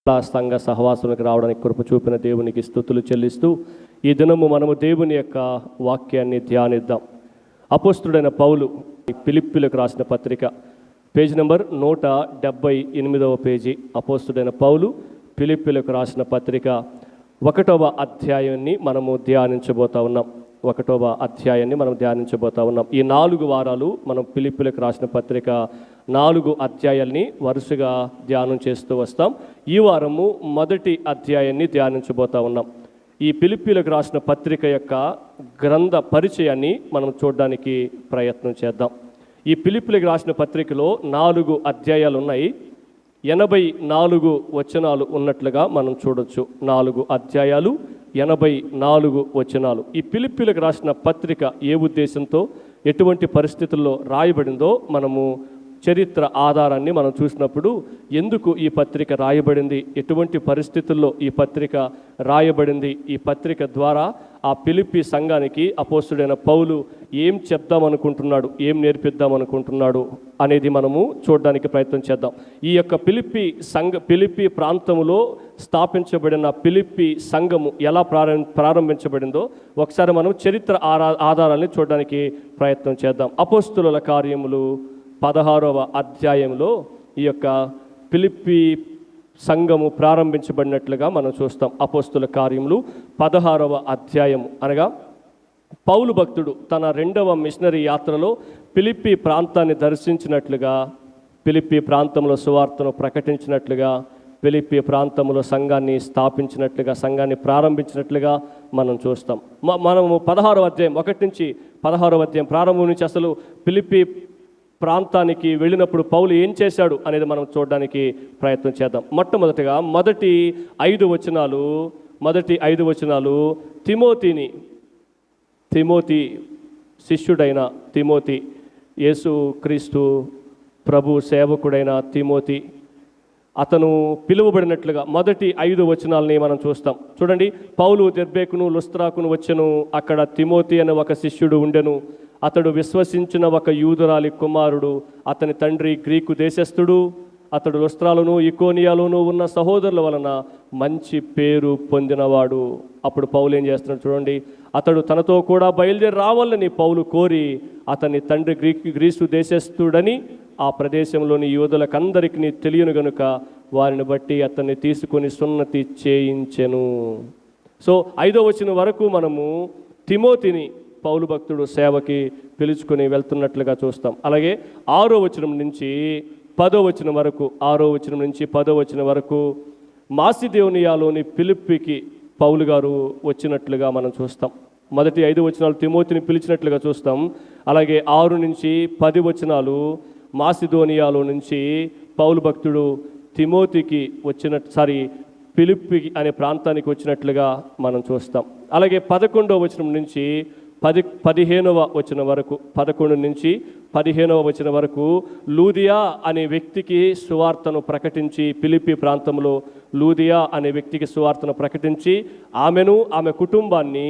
సంఘ సహవాసానికి రావడానికి కృప చూపిన దేవునికి స్తుతులు చెల్లిస్తూ ఈ దినము మనము దేవుని యొక్క వాక్యాన్ని ధ్యానిద్దాం. అపోస్తుడైన పౌలు ఫిలిప్పీలకు రాసిన పత్రిక పేజీ నెంబర్ 178వ పేజీ. అపోస్తుడైన పౌలు ఫిలిప్పీలకు రాసిన పత్రిక 1వ అధ్యాయాన్ని మనము ధ్యానించబోతా ఉన్నాం. 1వ అధ్యాయాన్ని మనం ధ్యానించబోతా ఉన్నాం. ఈ 4 వారాలు మనం ఫిలిప్పీలకు రాసిన పత్రిక 4 అధ్యాయాల్ని వరుసగా ధ్యానం చేస్తూ వస్తాం. ఈ వారము మొదటి అధ్యాయాన్ని ధ్యానించబోతా ఉన్నాం. ఈ ఫిలిప్పీలకు రాసిన పత్రిక యొక్క గ్రంథ పరిచయాన్ని మనం చూడడానికి ప్రయత్నం చేద్దాం. ఈ ఫిలిప్పీలకు రాసిన పత్రికలో 4 అధ్యాయాలు ఉన్నాయి. 84 వచనాలు ఉన్నట్లుగా మనం చూడొచ్చు. 4 అధ్యాయాలు 84 వచనాలు. ఈ ఫిలిప్పీలకు రాసిన పత్రిక ఏ ఉద్దేశంతో ఎటువంటి పరిస్థితుల్లో రాయబడిందో మనము చరిత్ర ఆధారాన్ని మనం చూసినప్పుడు ఎందుకు ఈ పత్రిక రాయబడింది, ఎటువంటి పరిస్థితుల్లో ఈ పత్రిక రాయబడింది, ఈ పత్రిక ద్వారా ఆ ఫిలిప్పీ సంఘానికి అపోస్తుడైన పౌలు ఏం చెప్దామనుకుంటున్నాడు, ఏం నేర్పిద్దామనుకుంటున్నాడు అనేది మనము చూడడానికి ప్రయత్నం చేద్దాం. ఈ యొక్క ఫిలిప్పీ ప్రాంతంలో స్థాపించబడిన ఫిలిప్పీ సంఘము ఎలా ప్రారంభించబడిందో ఒకసారి మనం చరిత్ర ఆధారాన్ని చూడడానికి ప్రయత్నం చేద్దాం. అపోస్తుల కార్యములు 16వ అధ్యాయంలో ఈ యొక్క ఫిలిప్పీ సంఘము ప్రారంభించబడినట్లుగా మనం చూస్తాం. అపోస్తుల కార్యములు 16వ అధ్యాయము అనగా పౌలు భక్తుడు తన 2వ మిషనరీ యాత్రలో ఫిలిప్పీ ప్రాంతాన్ని దర్శించినట్లుగా, ఫిలిప్పీ ప్రాంతంలో సువార్తను ప్రకటించినట్లుగా, ఫిలిప్పీ ప్రాంతంలో సంఘాన్ని స్థాపించినట్లుగా, సంఘాన్ని ప్రారంభించినట్లుగా మనం చూస్తాం. మనము 16వ అధ్యాయం 1 నుంచి 16వ అధ్యాయం ప్రారంభం నుంచి అసలు ఫిలిప్పీ ప్రాంతానికి వెళ్ళినప్పుడు పౌలు ఏం చేశాడు అనేది మనం చూడడానికి ప్రయత్నం చేద్దాం. మొట్టమొదటిగా మొదటి 5 వచనాలు తిమోతి శిష్యుడైన తిమోతి, యేసు క్రీస్తు ప్రభు సేవకుడైన తిమోతి, అతను పిలువబడినట్లుగా మొదటి 5 వచనాలని మనం చూస్తాం. చూడండి, పౌలు దెర్బేకును లుస్త్రాకును వచ్చెను. అక్కడ తిమోతి అనే ఒక శిష్యుడు ఉండెను. అతడు విశ్వసించిన ఒక యూదురాలి కుమారుడు. అతని తండ్రి గ్రీకు దేశస్థుడు. అతడు లుస్త్రాలోను ఇకోనియాలోను ఉన్న సహోదరుల వలన మంచి పేరు పొందినవాడు. అప్పుడు పౌలు ఏం చేస్తున్నాడు చూడండి, అతడు తనతో కూడా బయలుదేరి రావాలని పౌలు కోరి అతని తండ్రి గ్రీసు దేశస్థుడని ఆ ప్రదేశంలోని యూదులకందరికీ తెలియను గనుక వారిని బట్టి అతన్ని తీసుకొని సున్నతి చేయించెను. సో 5వ వచనం వరకు మనము తిమోతిని పౌలు భక్తుడు సేవకి పిలుచుకొని వెళ్తున్నట్లుగా చూస్తాం. అలాగే 6వ వచనం నుంచి 10వ వచనం వరకు, 6వ వచనం నుంచి 10వ వచనం వరకు మాసిదోనియాలోని ఫిలిప్పీకి పౌలు గారు వచ్చినట్లుగా మనం చూస్తాం. మొదటి 5 వచనాలు తిమోతిని పిలిచినట్లుగా చూస్తాం. అలాగే 6 నుంచి 10 వచనాలు మాసిదోనియాలో నుంచి పౌలు భక్తుడు ఫిలిప్పీ అనే ప్రాంతానికి వచ్చినట్లుగా మనం చూస్తాం. అలాగే 11వ వచనం నుంచి 15వ వచనం వరకు, 11 నుంచి 15వ వచనం వరకు లూదియా అనే వ్యక్తికి సువార్తను ప్రకటించి, ఫిలిప్పీ ప్రాంతంలో లూదియా అనే వ్యక్తికి సువార్తను ప్రకటించి ఆమెను ఆమె కుటుంబాన్ని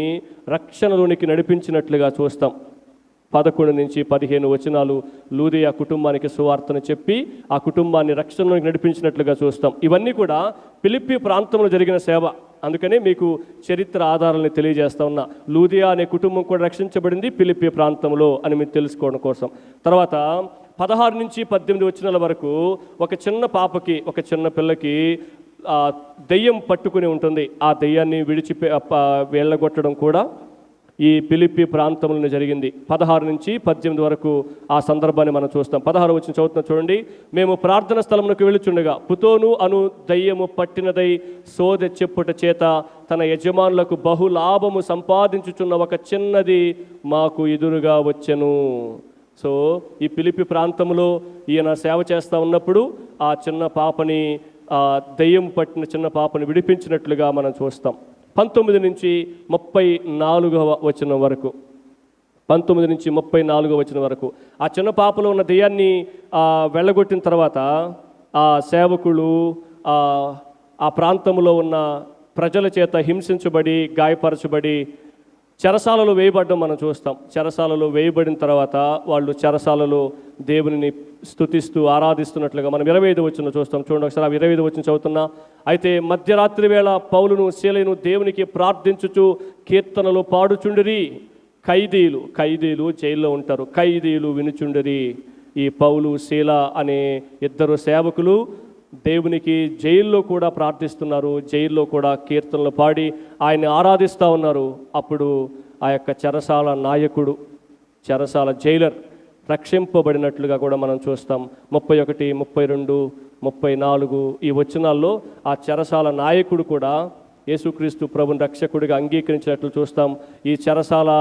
రక్షణలోనికి నడిపించినట్లుగా చూస్తాం. 11 నుంచి 15 వచనాలు లూదియా కుటుంబానికి సువార్తను చెప్పి ఆ కుటుంబాన్ని రక్షణలోకి నడిపించినట్లుగా చూస్తాం. ఇవన్నీ కూడా ఫిలిప్పీ ప్రాంతంలో జరిగిన సేవ. అందుకనే మీకు చరిత్ర ఆధారాలను తెలియజేస్తా ఉన్నా. లూదియా అనే కుటుంబం కూడా రక్షించబడింది ఫిలిప్పీ ప్రాంతంలో అని మీరు తెలుసుకోవడం కోసం. తర్వాత 16 నుంచి 18 వచనాల వరకు ఒక చిన్న పిల్లకి దెయ్యం పట్టుకుని ఉంటుంది. ఆ దెయ్యాన్ని వెళ్ళగొట్టడం కూడా ఈ ఫిలిప్పీ ప్రాంతంలోనే జరిగింది. 16 నుంచి 18 వరకు ఆ సందర్భాన్ని మనం చూస్తాం. 16 వచనం చదువుతున్నా చూడండి. మేము ప్రార్థన స్థలమునకు వెళ్ళుచుండగా పుతోను అను దయ్యము పట్టినదై సోదె చెప్పుట చేత తన యజమానులకు బహులాభము సంపాదించుచున్న ఒక చిన్నది మాకు ఎదురుగా వచ్చెను. సో ఈ ఫిలిప్పీ ప్రాంతంలో ఈయన సేవ చేస్తూ ఉన్నప్పుడు ఆ చిన్న పాపని, దయ్యం పట్టిన చిన్న పాపని విడిపించినట్లుగా మనం చూస్తాం. 19 నుంచి 34వ వచనం వరకు, 19 నుంచి 34వ వచనం వరకు ఆ చిన్న పాపలో ఉన్న దెయ్యాన్ని వెళ్ళగొట్టిన తర్వాత ఆ సేవకులు ఆ ప్రాంతంలో ఉన్న ప్రజల చేత హింసించబడి, గాయపరచబడి చెరసాలలో వేయబడడం మనం చూస్తాం. చెరసాలలో వేయబడిన తర్వాత వాళ్ళు చెరసాలలో దేవునిని స్తుతిస్తూ ఆరాధిస్తున్నట్లుగా మనం 25 వచనం చూస్తాం. చూడండి ఒకసారి, 25 వచనం చదువుతున్నా. అయితే మధ్యరాత్రి వేళ పౌలును సీలను దేవునికి ప్రార్థించుచు కీర్తనలు పాడుచుండిరి. ఖైదీలు జైల్లో ఉంటారు. ఖైదీలు వినుచుండిరి. ఈ పౌలు శీల అనే ఇద్దరు సేవకులు దేవునికి జైల్లో కూడా ప్రార్థిస్తున్నారు. జైల్లో కూడా కీర్తనలు పాడి ఆయన ఆరాధిస్తూ ఉన్నారు. అప్పుడు ఆ యొక్క చెరసాల నాయకుడు, చెరసాల జైలర్ రక్షింపబడినట్లుగా కూడా మనం చూస్తాం. 31, 32, 34 ఈ వచనాల్లో ఆ చెరసాల నాయకుడు కూడా యేసుక్రీస్తు ప్రభుని రక్షకుడిగా అంగీకరించినట్లు చూస్తాం. ఈ చెరసాల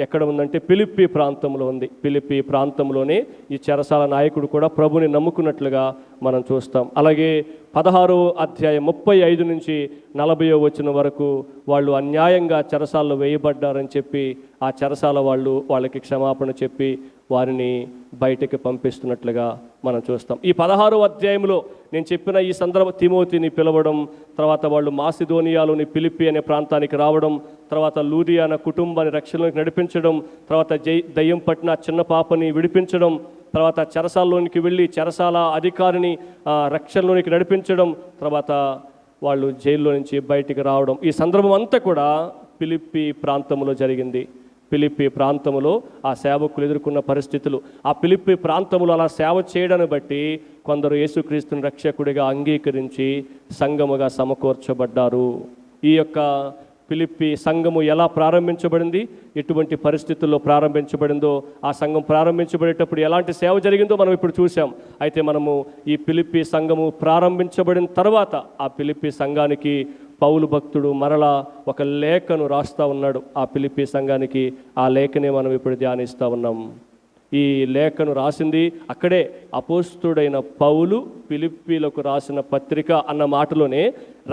ఎక్కడ ఉందంటే ఫిలిప్పీ ప్రాంతంలో ఉంది. ఫిలిప్పీ ప్రాంతంలోనే ఈ చెరసాల నాయకుడు కూడా ప్రభుని నమ్ముకున్నట్లుగా మనం చూస్తాం. అలాగే 16వ అధ్యాయం 35 నుంచి 40వ వచనం వరకు వాళ్ళు అన్యాయంగా చెరసాలలో వేయబడ్డారని చెప్పి ఆ చెరసాల వాళ్ళకి క్షమాపణ చెప్పి వారిని బయటికి పంపిస్తున్నట్లుగా మనం చూస్తాం. ఈ 16వ అధ్యాయంలో నేను చెప్పిన ఈ తిమోతిని పిలవడం, తర్వాత వాళ్ళు మాసిదోనియాలోని ఫిలిప్పీ అనే ప్రాంతానికి రావడం, తర్వాత లూదియానా కుటుంబాన్ని రక్షణలోకి నడిపించడం, తర్వాత దయ్యం పట్టిన చిన్న పాపని విడిపించడం, తర్వాత చెరసాలలోనికి వెళ్ళి చెరసాల అధికారిని రక్షణలోనికి నడిపించడం, తర్వాత వాళ్ళు జైల్లో నుంచి బయటికి రావడం, ఈ సందర్భం అంతా కూడా ఫిలిప్పీ ప్రాంతంలో జరిగింది. ఫిలిప్పీ ప్రాంతంలో ఆ సేవకులు ఎదుర్కొన్న పరిస్థితులు, ఆ ఫిలిప్పీ ప్రాంతంలో అలా సేవ చేయడాన్ని బట్టి కొందరు యేసుక్రీస్తుని రక్షకుడిగా అంగీకరించి సంఘముగా సమకూర్చబడ్డారు. ఈ యొక్క ఫిలిప్పీ సంఘము ఎలా ప్రారంభించబడింది, ఎటువంటి పరిస్థితుల్లో ప్రారంభించబడిందో, ఆ సంఘం ప్రారంభించబడేటప్పుడు ఎలాంటి సేవ జరిగిందో మనం ఇప్పుడు చూసాం. అయితే మనము ఈ ఫిలిప్పీ సంఘము ప్రారంభించబడిన తర్వాత ఆ ఫిలిప్పీ సంఘానికి పౌలు భక్తుడు మరలా ఒక లేఖను రాస్తూ ఉన్నాడు ఆ ఫిలిప్పీ సంఘానికి. ఆ లేఖనే మనం ఇప్పుడు ధ్యానిస్తూ ఉన్నాం. ఈ లేఖను రాసింది అక్కడే అపోస్తుడైన పౌలు ఫిలిప్పీలకు రాసిన పత్రిక అన్న మాటలోనే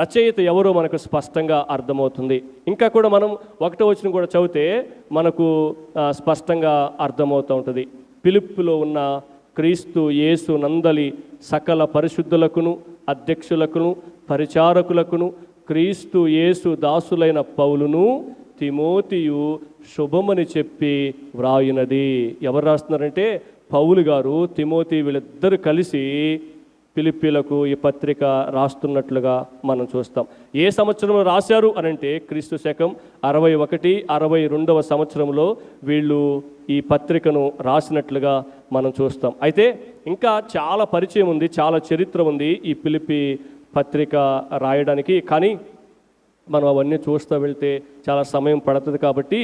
రచయిత ఎవరో మనకు స్పష్టంగా అర్థమవుతుంది. ఇంకా కూడా మనం 1వ వచనం కూడా చదివితే మనకు స్పష్టంగా అర్థమవుతూ ఉంటుంది. ఫిలిప్పీలో ఉన్న క్రీస్తు యేసు నందలి సకల పరిశుద్ధులకును అధ్యక్షులకును పరిచారకులకును క్రీస్తు యేసు దాసులైన పౌలును తిమోతియు శుభమని చెప్పి వ్రాయినది. ఎవరు రాస్తున్నారంటే పౌలు గారు, తిమోతి వీళ్ళిద్దరు కలిసి ఫిలిప్పీలకు ఈ పత్రిక రాస్తున్నట్లుగా మనం చూస్తాం. ఏ సంవత్సరంలో రాశారు అనంటే క్రీస్తు శకం 61, 62వ సంవత్సరంలో వీళ్ళు ఈ పత్రికను రాసినట్లుగా మనం చూస్తాం. అయితే ఇంకా చాలా పరిచయం ఉంది, చాలా చరిత్ర ఉంది ఈ ఫిలిప్పీ పత్రిక రాయడానికి. కానీ మనం అవన్నీ చూస్తూ వెళ్తే చాలా సమయం పడుతుంది. కాబట్టి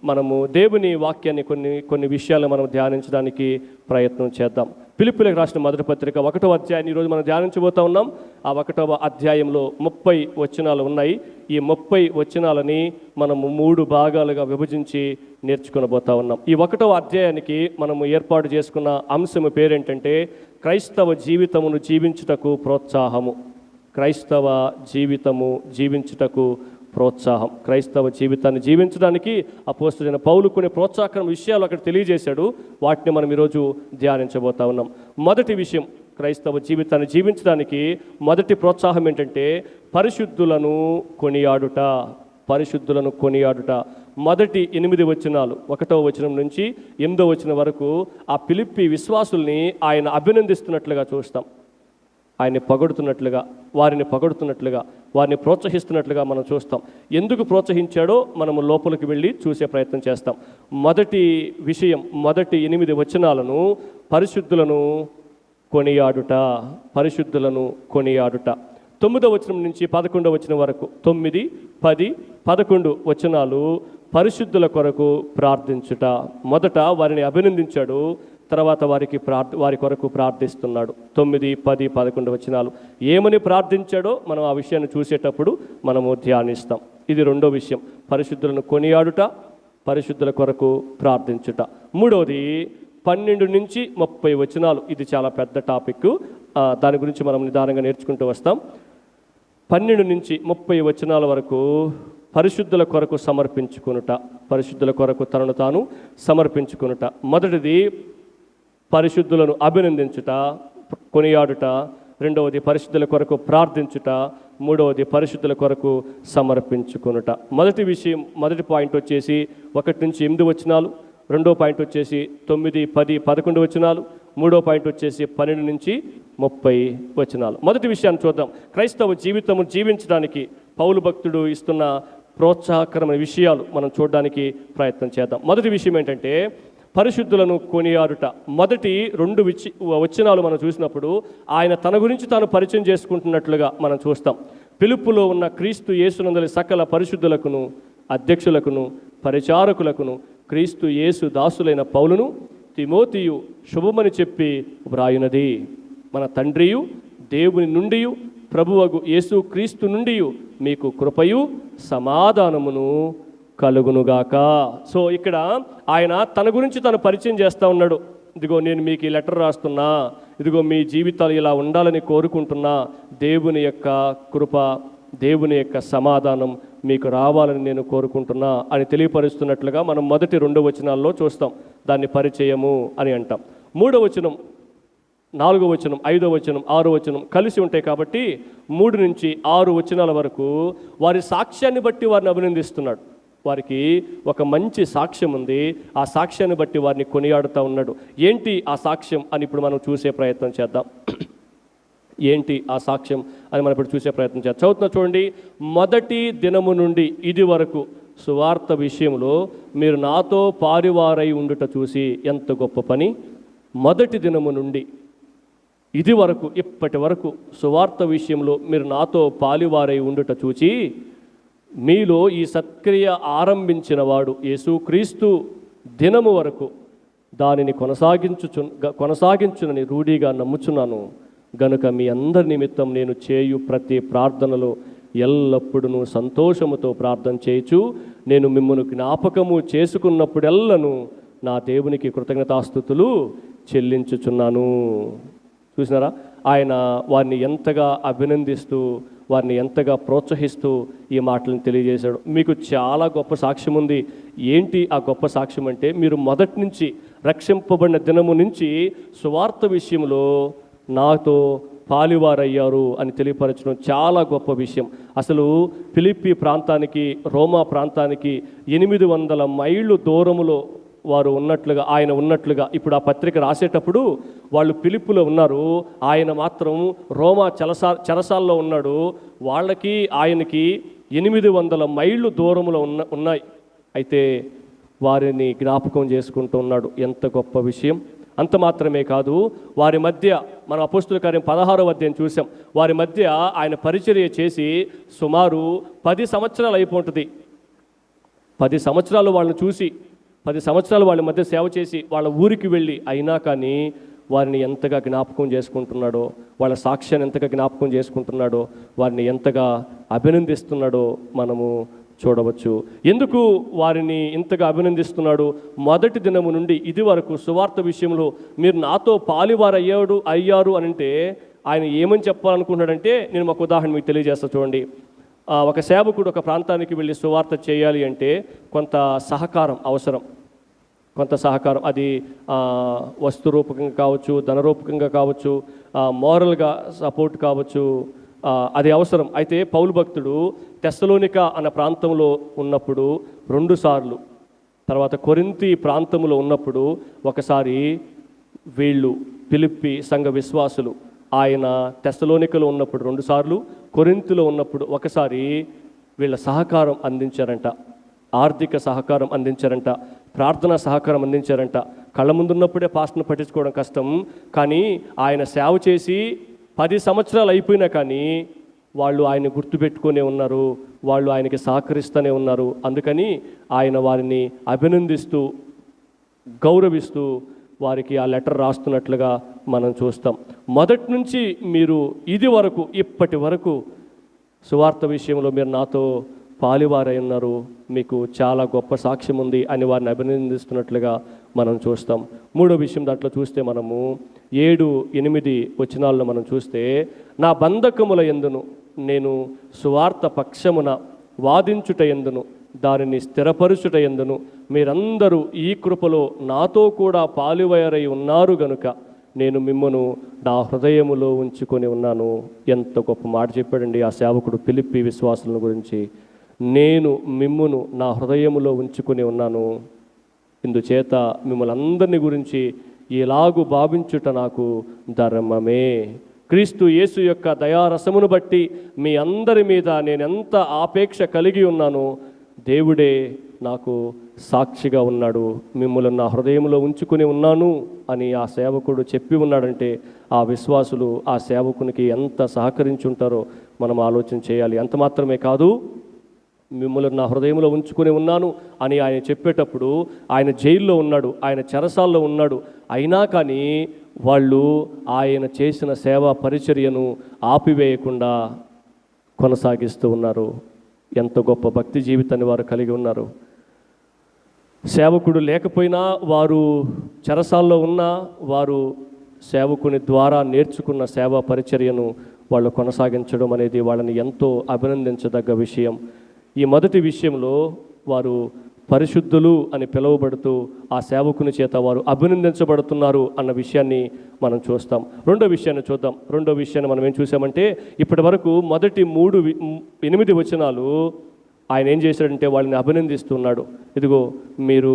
మనము దేవుని వాక్యాన్ని కొన్ని విషయాలు మనం ధ్యానించడానికి ప్రయత్నం చేద్దాం. ఫిలిప్పీలకు రాసిన మొదటి పత్రిక 1వ అధ్యాయాన్ని ఈరోజు మనం ధ్యానించబోతా ఉన్నాం. ఆ 1వ అధ్యాయంలో 30 వచనాలు ఉన్నాయి. ఈ 30 వచనాలని మనము 3 భాగాలుగా విభజించి నేర్చుకునబోతా ఉన్నాం. ఈ 1వ అధ్యాయానికి మనము ఏర్పాటు చేసుకున్న అంశం పేరేంటంటే క్రైస్తవ జీవితమును జీవించుటకు ప్రోత్సాహము. క్రైస్తవ జీవితము జీవించుటకు ప్రోత్సాహం. క్రైస్తవ జీవితాన్ని జీవించడానికి అపోస్తలుడైన పౌలు కొన్ని ప్రోత్సాహకర విషయాలు అక్కడ తెలియజేశాడు. వాటిని మనం ఈరోజు ధ్యానించబోతా ఉన్నాం. మొదటి విషయం, క్రైస్తవ జీవితాన్ని జీవించడానికి మొదటి ప్రోత్సాహం ఏంటంటే పరిశుద్ధులను కొనియాడుట. పరిశుద్ధులను కొనియాడుట. మొదటి 8 వచనాలు 1వ వచనం నుంచి 8వ వచనం వరకు ఆ ఫిలిప్పీ విశ్వాసుల్ని ఆయన అభినందిస్తున్నట్లుగా చూస్తాం. ఆయన్ని పొగడుతున్నట్లుగా, వారిని పొగడుతున్నట్లుగా, వారిని ప్రోత్సహిస్తున్నట్లుగా మనం చూస్తాం. ఎందుకు ప్రోత్సహించాడో మనము లోపలికి వెళ్ళి చూసే ప్రయత్నం చేస్తాం. మొదటి విషయం, మొదటి 8 వచనాలను పరిశుద్ధులను కొనియాడుట. పరిశుద్ధులను కొనియాడుట. 9వ వచనం నుంచి 11వ వచనం వరకు 9, 10, 11 వచనాలు పరిశుద్ధుల కొరకు ప్రార్థించుట. మొదట వారిని అభినందించాడు, తర్వాత వారి కొరకు ప్రార్థిస్తున్నాడు. 9, 10, 11 వచనాలు ఏమని ప్రార్థించాడో మనం ఆ విషయాన్ని చూసేటప్పుడు మనము ధ్యానిస్తాం. ఇది రెండో విషయం, పరిశుద్ధులను కొనియాడుట, పరిశుద్ధుల కొరకు ప్రార్థించుట. మూడవది 12 నుంచి 30 వచనాలు. ఇది చాలా పెద్ద టాపిక్, దాని గురించి మనం నిదానంగా నేర్చుకుంటూ వస్తాం. 12 నుంచి 30 వచనాల వరకు పరిశుద్ధుల కొరకు సమర్పించుకొనుట, పరిశుద్ధుల కొరకు తనను తాను సమర్పించుకొనుట. మొదటిది పరిశుద్ధులను అభినందించుట, కొనియాడుట. రెండవది పరిశుద్ధుల కొరకు ప్రార్థించుట, మూడవది పరిశుద్ధుల కొరకు సమర్పించుకొనుట. మొదటి పాయింట్ వచ్చేసి 1-8 వచనాలు, రెండో పాయింట్ వచ్చేసి 9, 10, 11 వచనాలు, మూడో పాయింట్ వచ్చేసి 12-30 వచనాలు. మొదటి విషయాన్ని చూద్దాం. క్రైస్తవ జీవితము జీవించడానికి పౌలు భక్తుడు ఇస్తున్న ప్రోత్సాహకరమైన విషయాలు మనం చూడడానికి ప్రయత్నం చేద్దాం. మొదటి విషయం ఏంటంటే పరిశుద్ధులను కొనియాడుట. మొదటి 2 వచనాలు మనం చూసినప్పుడు ఆయన తన గురించి తాను పరిచయం చేసుకుంటున్నట్లుగా మనం చూస్తాం. పిలుపులో ఉన్న క్రీస్తు యేసునందలి సకల పరిశుద్ధులకును, అధ్యక్షులకును, పరిచారకులకును, క్రీస్తు యేసు దాసులైన పౌలును తిమోతియు శుభమని చెప్పి వ్రాయునది. మన తండ్రియు దేవుని నుండి ప్రభువగు యేసు క్రీస్తు నుండి మీకు కృపయు సమాధానమును కలుగునుగాక. సో ఇక్కడ ఆయన తన గురించి తను పరిచయం చేస్తూ ఉన్నాడు. ఇదిగో నేను మీకు ఈ లెటర్ రాస్తున్నా, ఇదిగో మీ జీవితాలు ఇలా ఉండాలని కోరుకుంటున్నా, దేవుని యొక్క కృప, దేవుని యొక్క సమాధానం మీకు రావాలని నేను కోరుకుంటున్నా అని తెలియపరుస్తున్నట్లుగా మనం మొదటి 2 వచనాల్లో చూస్తాం. దాన్ని పరిచయము అని అంటాం. 3వ వచనం, 4వ వచనం, 5వ వచనం, 6వ వచనం కలిసి ఉంటాయి కాబట్టి 3-6 వచనాల వరకు వారి సాక్ష్యాన్ని బట్టి వారిని అభినందిస్తున్నాడు. వారికి ఒక మంచి సాక్ష్యం ఉంది. ఆ సాక్ష్యాన్ని బట్టి వారిని కొనియాడుతూ ఉన్నాడు. ఏంటి ఆ సాక్ష్యం అని ఇప్పుడు మనం చూసే ప్రయత్నం చేద్దాం. ఏంటి ఆ సాక్ష్యం అని మనం ఇప్పుడు చూసే ప్రయత్నం చేద్దాం. చదువుతున్నా చూడండి. మొదటి దినము నుండి ఇది వరకు సువార్త విషయంలో మీరు నాతో పారివారై ఉండుట చూసి ఎంత గొప్ప పని. మొదటి దినము నుండి ఇది వరకు, ఇప్పటి వరకు సువార్త విషయంలో మీరు నాతో పాలివారై ఉండుట చూచి మీలో ఈ సత్క్రియ ఆరంభించిన వాడు యేసుక్రీస్తు దినము వరకు దానిని కొనసాగించునని రూఢిగా నమ్ముచున్నాను. గనుక మీ అందరి నిమిత్తం నేను చేయు ప్రతి ప్రార్థనలో ఎల్లప్పుడూ సంతోషముతో ప్రార్థన చేయుచు నేను మిమ్మల్ని జ్ఞాపకము చేసుకున్నప్పుడెల్లను నా దేవునికి కృతజ్ఞతాస్తుతులు చెల్లించుచున్నాను. చూసినారా, ఆయన వారిని ఎంతగా అభినందిస్తూ, వారిని ఎంతగా ప్రోత్సహిస్తూ ఈ మాటలను తెలియజేశాడు. మీకు చాలా గొప్ప సాక్ష్యం ఉంది. ఏంటి ఆ గొప్ప సాక్ష్యం అంటే, మీరు మొదటి నుంచి రక్షింపబడిన దినము నుంచి సువార్త విషయంలో నాతో పాలివారయ్యారు అని తెలియపరచడం చాలా గొప్ప విషయం. అసలు ఫిలిప్పీ ప్రాంతానికి, రోమా ప్రాంతానికి 800 మైళ్ళు దూరములో వారు ఉన్నట్లుగా, ఆయన ఉన్నట్లుగా ఇప్పుడు ఆ పత్రిక రాసేటప్పుడు వాళ్ళు ఫిలిప్పులో ఉన్నారు, ఆయన మాత్రం రోమా చెరసాల్లో ఉన్నాడు. వాళ్ళకి ఆయనకి 800 మైళ్ళు దూరంలో ఉన్నాయి. అయితే వారిని జ్ఞాపకం చేసుకుంటూ ఉన్నాడు. ఎంత గొప్ప విషయం. అంత మాత్రమే కాదు, వారి మధ్య మన అపోస్తుల కార్యం 16వ అధ్యాయం చూసాం. వారి మధ్య ఆయన పరిచర్య చేసి సుమారు 10 సంవత్సరాలు అయిపోతుంది. 10 సంవత్సరాలు వాళ్ళని చూసి, 10 సంవత్సరాలు వాళ్ళ మధ్య సేవ చేసి వాళ్ళ ఊరికి వెళ్ళి అయినా కానీ వారిని ఎంతగా జ్ఞాపకం చేసుకుంటున్నాడో, వాళ్ళ సాక్ష్యాన్ని ఎంతగా జ్ఞాపకం చేసుకుంటున్నాడో, వారిని ఎంతగా అభినందిస్తున్నాడో మనము చూడవచ్చు. ఎందుకు వారిని ఇంతగా అభినందిస్తున్నాడు? మొదటి దినము నుండి ఇది వరకు సువార్త విషయంలో మీరు నాతో అయ్యారు అని అంటే ఆయన ఏమని చెప్పాలనుకుంటున్నాడంటే, నేను ఒక ఉదాహరణ మీకు తెలియజేస్తా చూడండి. ఒక సేవకుడు ఒక ప్రాంతానికి వెళ్ళి సువార్త చేయాలి అంటే కొంత సహకారం అవసరం. కొంత సహకారం, అది వస్తురూపకంగా కావచ్చు, ధనరూపకంగా కావచ్చు, మోరల్గా సపోర్ట్ కావచ్చు, అది అవసరం. అయితే పౌలు భక్తుడు తెస్సలోనిక అన్న ప్రాంతంలో ఉన్నప్పుడు 2 సార్లు, తర్వాత కొరింథీ ప్రాంతంలో ఉన్నప్పుడు ఒకసారి, వీళ్ళు ఫిలిప్పీ సంఘ విశ్వాసులు ఆయన తెస్సలోనికలో ఉన్నప్పుడు 2 సార్లు, కొరింథీలో ఉన్నప్పుడు ఒకసారి వీళ్ళ సహకారం అందించారంట. ఆర్థిక సహకారం అందించారంట, ప్రార్థనా సహకారం అందించారంట. కళ్ళ ముందున్నప్పుడే పాస్టర్ని పట్టించుకోవడం కష్టం, కానీ ఆయన సేవ చేసి 10 సంవత్సరాలు అయిపోయినా కానీ వాళ్ళు ఆయన గుర్తుపెట్టుకునే ఉన్నారు, వాళ్ళు ఆయనకి సహకరిస్తూనే ఉన్నారు. అందుకని ఆయన వారిని అభినందిస్తూ, గౌరవిస్తూ వారికి ఆ లెటర్ రాస్తున్నట్లుగా మనం చూస్తాం. మొదటి నుంచి మీరు ఇది వరకు, ఇప్పటి వరకు సువార్త విషయంలో మీరు నాతో పాలివారై ఉన్నారు, మీకు చాలా గొప్ప సాక్ష్యం ఉంది అని వారిని అభినందిస్తున్నట్లుగా మనం చూస్తాం. 3వ విషయం దాంట్లో చూస్తే మనము 7, 8 వచనాల్లో మనం చూస్తే, నా బంధకముల యందును నేను సువార్త పక్షమున వాదించుట యందును దానిని స్థిరపరుచుట యందును మీరందరూ ఈ కృపలో నాతో కూడా పాలివారై ఉన్నారు గనుక నేను మిమ్మను నా హృదయములో ఉంచుకొని ఉన్నాను. ఎంత గొప్ప మాట చెప్పాడండి ఆ సేవకుడు ఫిలిప్పీ విశ్వాసుల గురించి. నేను మిమ్మును నా హృదయములో ఉంచుకొని ఉన్నాను, ఇందుచేత మిమ్మల్ని అందరిని గురించి ఇలాగు భావించుట నాకు ధర్మమే. క్రీస్తు యేసు యొక్క దయారసమును బట్టి మీ అందరి మీద నేను ఎంత ఆపేక్ష కలిగి ఉన్నానో దేవుడే నాకు సాక్షిగా ఉన్నాడు. మిమ్మల్ని నా హృదయంలో ఉంచుకుని ఉన్నాను అని ఆ సేవకుడు చెప్పి ఉన్నాడంటే ఆ విశ్వాసులు ఆ సేవకునికి ఎంత సహకరించుంటారో మనం ఆలోచన చేయాలి. అంత మాత్రమే కాదు, మిమ్మల్ని నా హృదయంలో ఉంచుకొని ఉన్నాను అని ఆయన చెప్పేటప్పుడు ఆయన జైల్లో ఉన్నాడు, ఆయన చెరసాల్లో ఉన్నాడు. అయినా కానీ వాళ్ళు ఆయన చేసిన సేవా పరిచర్యను ఆపివేయకుండా కొనసాగిస్తూ ఉన్నారు. ఎంత గొప్ప భక్తి జీవితాన్ని వారు కలిగి ఉన్నారు. సేవకుడు లేకపోయినా వారు చెరసాల్లో ఉన్నా వారు సేవకుని ద్వారా నేర్చుకున్న సేవా పరిచర్యను వాళ్ళు కొనసాగించడం అనేది వాళ్ళని ఎంతో అభినందించదగ్గ విషయం. ఈ మొదటి విషయంలో వారు పరిశుద్ధులు అని పిలువబడుతూ ఆ సేవకుని చేత వారు అభినందించబడుతున్నారు అన్న విషయాన్ని మనం చూస్తాం. రెండో విషయాన్ని చూద్దాం. రెండో విషయాన్ని మనం ఏం చూసామంటే ఇప్పటి వరకు మొదటి 8 వచనాలు ఆయన ఏం చేశాడంటే వాళ్ళని అభినందిస్తున్నాడు. ఇదిగో మీరు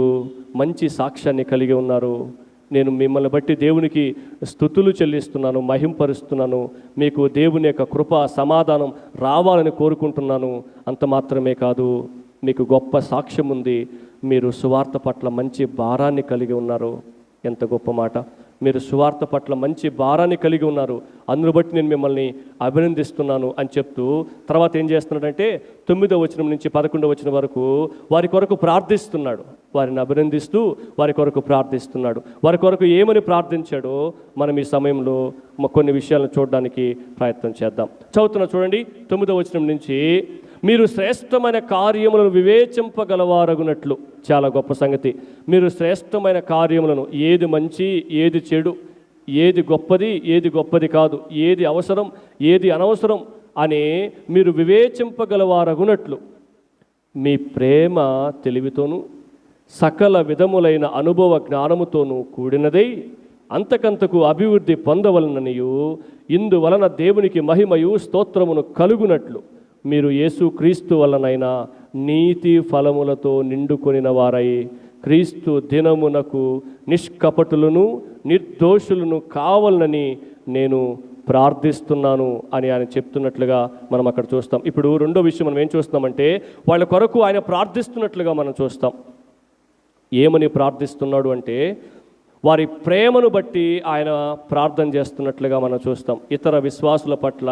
మంచి సాక్ష్యాన్ని కలిగి ఉన్నారు, నేను మిమ్మల్ని బట్టి దేవునికి స్తుతులు చెల్లిస్తున్నాను, మహింపరుస్తున్నాను, మీకు దేవుని యొక్క కృప సమాధానం రావాలని కోరుకుంటున్నాను. అంత మాత్రమే కాదు, మీకు గొప్ప సాక్ష్యం ఉంది, మీరు సువార్త పట్ల మంచి భారాన్ని కలిగి ఉన్నారు. ఎంత గొప్ప మాట! మీరు సువార్త పట్ల మంచి భారాన్ని కలిగి ఉన్నారు, అందును బట్టి నేను మిమ్మల్ని అభినందిస్తున్నాను అని చెప్తూ తర్వాత ఏం చేస్తున్నాడంటే 9వ వచనం నుంచి 11వ వచనం వరకు వారి కొరకు ప్రార్థిస్తున్నాడు. వారిని అభినందిస్తూ వారి కొరకు ప్రార్థిస్తున్నాడు. వారి కొరకు ఏమని ప్రార్థించాడో మనం ఈ సమయంలో కొన్ని విషయాలను చూడడానికి ప్రయత్నం చేద్దాం. చూడండి 9వ వచనం నుంచి, మీరు శ్రేష్టమైన కార్యములను వివేచింపగలవారగునట్లు. చాలా గొప్ప సంగతి. మీరు శ్రేష్టమైన కార్యములను, ఏది మంచి ఏది చెడు, ఏది గొప్పది ఏది గొప్పది కాదు, ఏది అవసరం ఏది అనవసరం అని మీరు వివేచింపగలవారగునట్లు మీ ప్రేమ తెలివితోనూ సకల విధములైన అనుభవ జ్ఞానముతోనూ కూడినదై అంతకంతకు అభివృద్ధి పొందవలననియు ఇందువలన దేవునికి మహిమయు స్తోత్రమును కలుగునట్లు మీరు యేసు క్రీస్తు వలనైనా నీతి ఫలములతో నిండుకొనిన వారై క్రీస్తు దినమునకు నిష్కపటులను నిర్దోషులను కావాలని నేను ప్రార్థిస్తున్నాను అని ఆయన చెప్తున్నట్లుగా మనం అక్కడ చూస్తాం. ఇప్పుడు రెండో విషయం మనం ఏం చూస్తామంటే వాళ్ళ కొరకు ఆయన ప్రార్థిస్తున్నట్లుగా మనం చూస్తాం. ఏమని ప్రార్థిస్తున్నాడు అంటే వారి ప్రేమను బట్టి ఆయన ప్రార్థన చేస్తున్నట్లుగా మనం చూస్తాం. ఇతర విశ్వాసుల పట్ల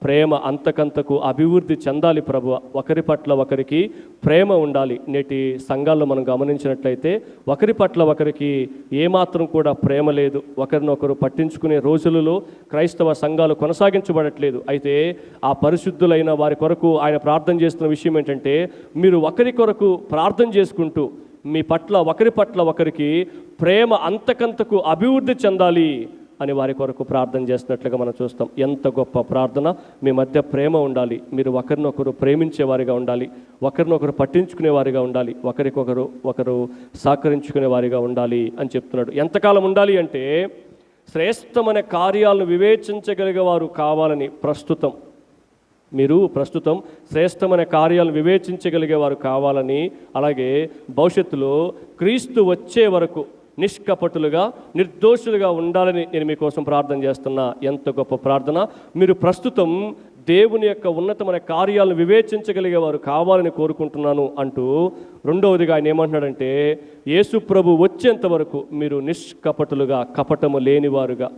ప్రేమ అంతకంతకు అభివృద్ధి చెందాలి ప్రభువ. ఒకరి పట్ల ఒకరికి ప్రేమ ఉండాలి. నేటి సంఘాల్లో మనం గమనించినట్లయితే ఒకరి పట్ల ఒకరికి ఏమాత్రం కూడా ప్రేమ లేదు. ఒకరినొకరు పట్టించుకునే రోజులలో క్రైస్తవ సంఘాలు కొనసాగించబడట్లేదు. అయితే ఆ పరిశుద్ధులైన వారి కొరకు ఆయన ప్రార్థన చేస్తున్న విషయం ఏంటంటే మీరు ఒకరి కొరకు ప్రార్థన చేసుకుంటూ మీ పట్ల ఒకరి పట్ల ఒకరికి ప్రేమ అంతకంతకు అభివృద్ధి చెందాలి అని వారి కొరకు ప్రార్థన చేస్తున్నట్లుగా మనం చూస్తాం. ఎంత గొప్ప ప్రార్థన! మీ మధ్య ప్రేమ ఉండాలి, మీరు ఒకరినొకరు ప్రేమించేవారిగా ఉండాలి, ఒకరినొకరు పట్టించుకునేవారిగా ఉండాలి, ఒకరు సహకరించుకునే వారిగా ఉండాలి అని చెప్తున్నాడు. ఎంతకాలం ఉండాలి అంటే శ్రేష్టమైన కార్యాలను వివేచించగలిగేవారు కావాలని. మీరు ప్రస్తుతం శ్రేష్టమైన కార్యాలను వివేచించగలిగేవారు కావాలని, అలాగే భవిష్యత్తులో క్రీస్తు వచ్చే వరకు నిష్కపటులుగా నిర్దోషులుగా ఉండాలని నేను మీకోసం ప్రార్థన చేస్తున్నా. ఎంత గొప్ప ప్రార్థన! మీరు ప్రస్తుతం దేవుని యొక్క ఉన్నతమైన కార్యాలను వివేచించగలిగేవారు కావాలని కోరుకుంటున్నాను అంటూ రెండవదిగా ఆయన ఏమంటున్నాడంటే యేసు ప్రభు వచ్చేంత వరకు మీరు నిష్కపటులుగా, కపటము లేనివారుగా,